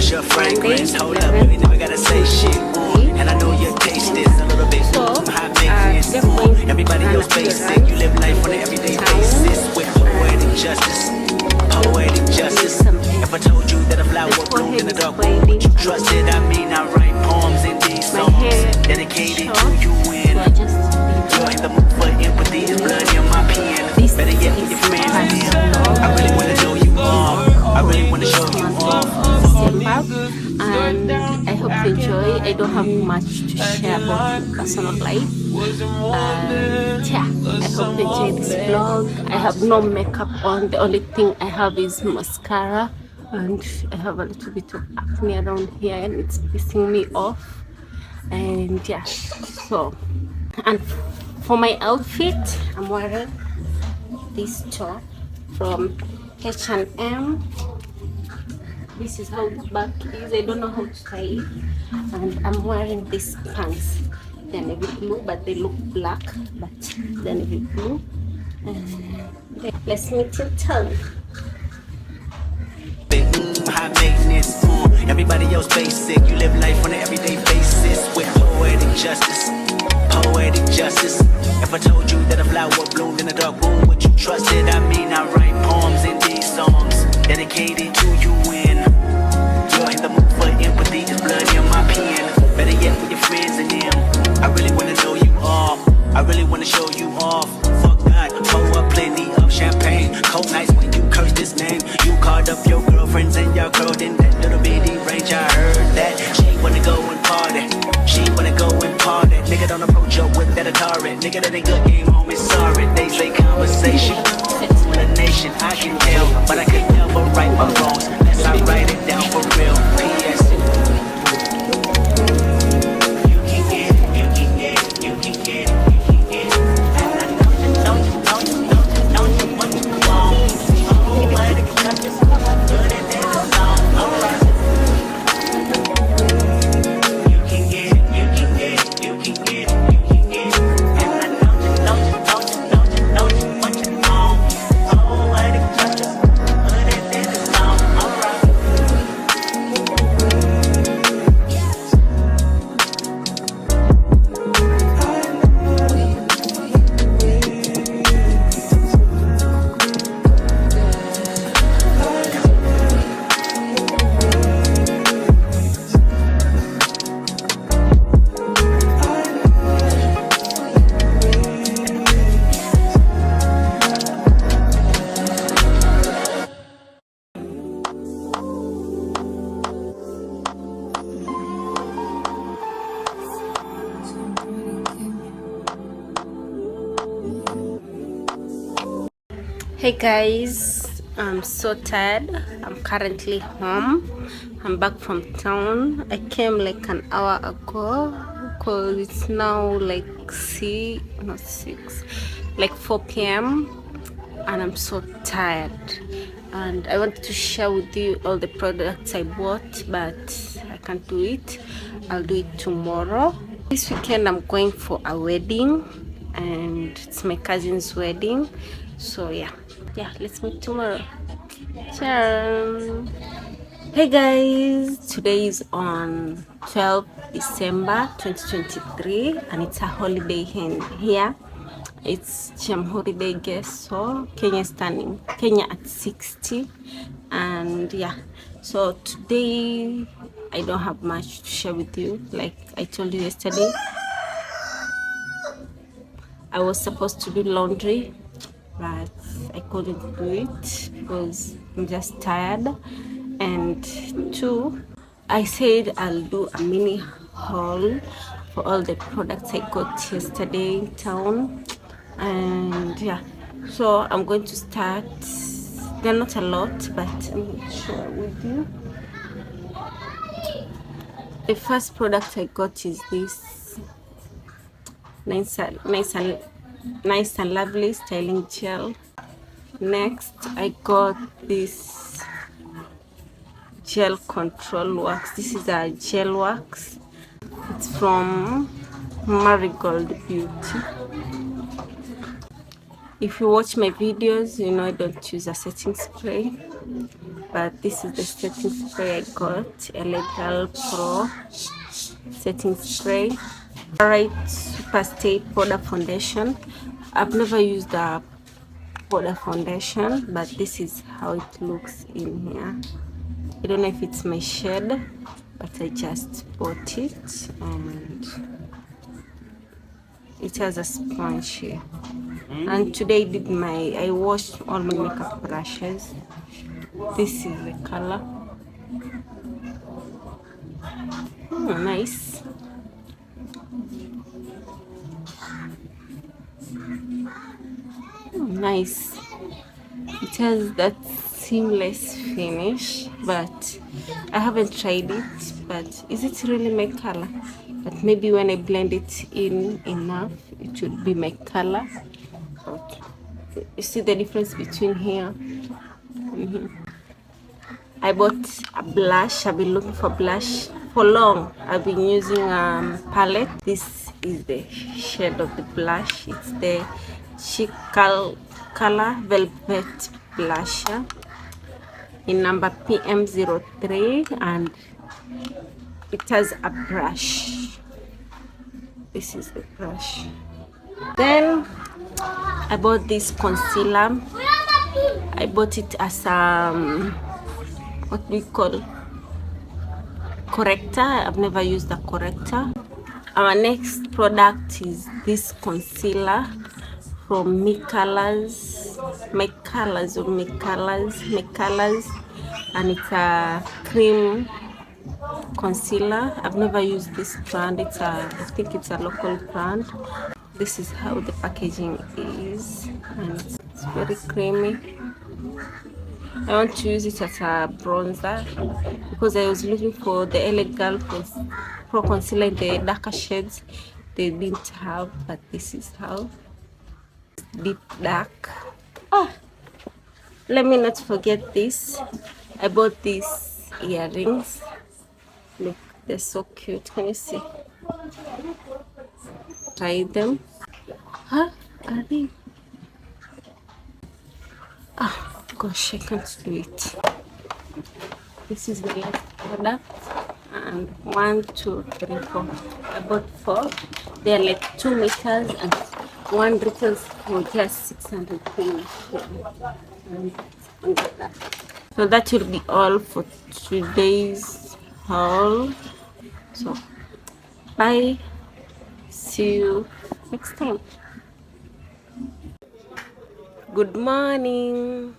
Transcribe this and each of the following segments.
What's your fragrance? Hold up, you ain't never gotta say shit. And I know your taste is a little bit high maintenance. Everybody else basic. You live life on an everyday basis with poetic justice. Poetic justice. If I told you that a flower bloomed in the dark room, would you trust it? I mean, I write poems in these songs dedicated to you and you're in the mood for empathy. It's blood in my pen. Better yet, with your friends and them. I really wanna know you off. I really wanna show you off. And I hope you enjoy. I don't have much to share about my personal life. Yeah, I hope you enjoy this vlog. I have no makeup on. The only thing I have is mascara, and I have a little bit of acne around here, and it's pissing me off. And yeah, so and for my outfit, I'm wearing this top from H&M. This is how the back is. I don't know how to tie it. And I'm wearing these pants. They're navy blue, but they look black. But they're navy blue. Let's meet your tongue. High maintenance. Everybody else basic. You live life on an everyday basis with poetic justice. Poetic justice. If I told you that a flower bloomed in a dark room, would you trust it? I mean, I write poems in these songs dedicated to you and you're in the mood for empathy. It's blood in my pen. Better yet, with your friends and them. I really wanna know you off. I really wanna show you off. Fuck God, pour up plenty of champagne. Cold nights when you curse this name. You called up your girlfriends and y'all curled in that little bitty range. I heard that she wanna go and party. She wanna go and party. Nigga don't approach your whip that a turret. Nigga that ain't good game home is sorry. They say conversation. It's with a nation. I can tell, but I could never right my wrongs unless I write it down for real. P.S. You can get it, you can get it, you can get it, you can get it. And I know you what you want. Oh, but it's not just good and then it's all alright. You can get it, you can get it, you can get it, you can get it. And I know you what you want. Oh, but it's not just good and then it's all alright. Hey guys, I'm so tired. I'm currently home. I'm back from town. I came like an hour ago because it's now like 4 p.m. and I'm so tired. And I wanted to share with you all the products I bought, but I can't do it. I'll do it tomorrow. This weekend I'm going for a wedding, and it's my cousin's wedding. So yeah, let's meet tomorrow. Ciao. Hey guys, today is on 12 December 2023 and it's a holiday here. It's Jamhuri Day, guess so. Kenya at 60. And yeah, so today I don't have much to share with you. Like I told you yesterday, I was supposed to do laundry, but I couldn't do it because I'm just tired. And two, I said I'll do a mini haul for all the products I got yesterday in town. And yeah, so I'm going to start. They're not a lot, but I'm going to share with you. The first product I got is this nice and lovely styling gel. Next, I got this gel control wax. This is a gel wax. It's from Marigold Beauty. If you watch my videos, you know I don't use a setting spray. but this is the setting spray I got, Elegant Pro setting spray. Alright, Super Stay powder foundation. I've never used a powder foundation, but this is how it looks in here. I don't know if it's my shade, but I just bought it and it has a sponge here. And today I washed all my makeup brushes. This is the color. Nice. Nice. It has that seamless finish, but I haven't tried it. But is it really my color? But maybe when I blend it in enough, it should be my color. Okay. You see the difference between here? I bought a blush. I've been looking for blush for long. I've been using palette. This is the shade of the blush. It's the Chic Color Velvet Blusher in number PM03, and it has a brush. This is the brush. Then I bought this concealer. I bought it as what do you call, corrector. I've never used a corrector. Our next product is this concealer from Me Colors, and it's a cream concealer. I've never used this brand. I think it's a local brand. This is how the packaging is, and it's very creamy. I want to use it as a bronzer because I was looking for the Elegant Pro concealer in the darker shades. They didn't have, but this is how. Deep dark. Let me not forget this. I bought these earrings. Look, they're so cute. Can you see? Try them. Are they? Gosh, I can't do it. This is the last product, and 1, 2, 3, 4. I bought 4. They're like 2 meters, and one retails for just 600 pennies. So that will be all for today's haul. So bye. See you next time. Good morning.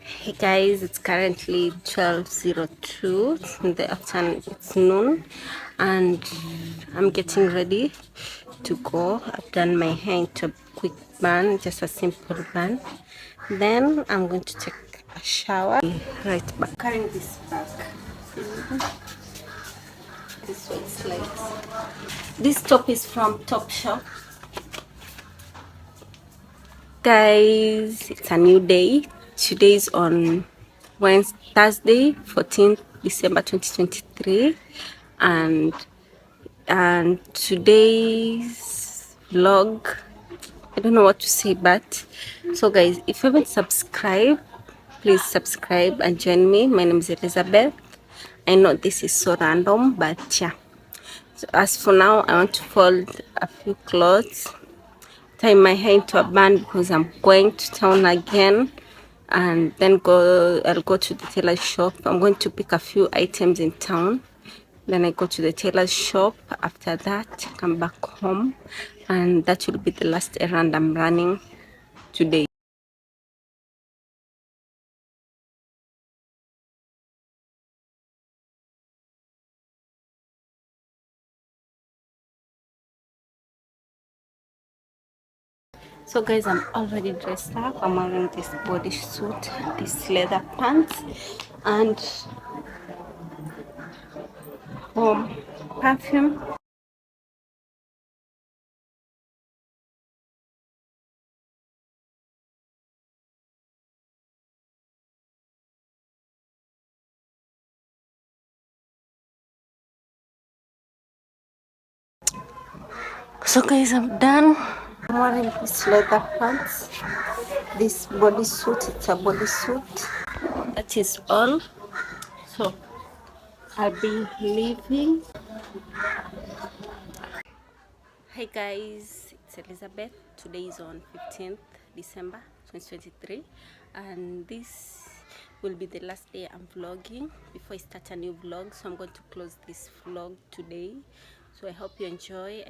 Hey guys, it's currently 12:02 in the afternoon. It's noon, and I'm getting ready to go. I've done my hair into a quick bun, just a simple bun. Then I'm going to take a shower. Right back. Carrying this bag. This is what it's like. This top is from Topshop. Guys, it's a new day. Today is on Wednesday, Thursday, 14th December 2023, and today's vlog, I don't know what to say, but so guys, if you haven't subscribed, please subscribe and join me. My name is Elizabeth. I know this is so random, but yeah. So as for now, I want to fold a few clothes, tie my hair into a band because I'm going to town again, and then I'll go to the tailor shop. I'm going to pick a few items in town, then I go to the tailor shop. After that, come back home, and that will be the last errand I'm running today. So guys, I'm already dressed up. I'm wearing this bodysuit, this leather pants, and home perfume. So guys, I'm done. I'm wearing this leather pants, this bodysuit. It's a bodysuit. That is all. So I'll be leaving. Hi guys, it's Elizabeth. Today is on 15th December 2023, and this will be the last day I'm vlogging before I start a new vlog. So I'm going to close this vlog today. So I hope you enjoy.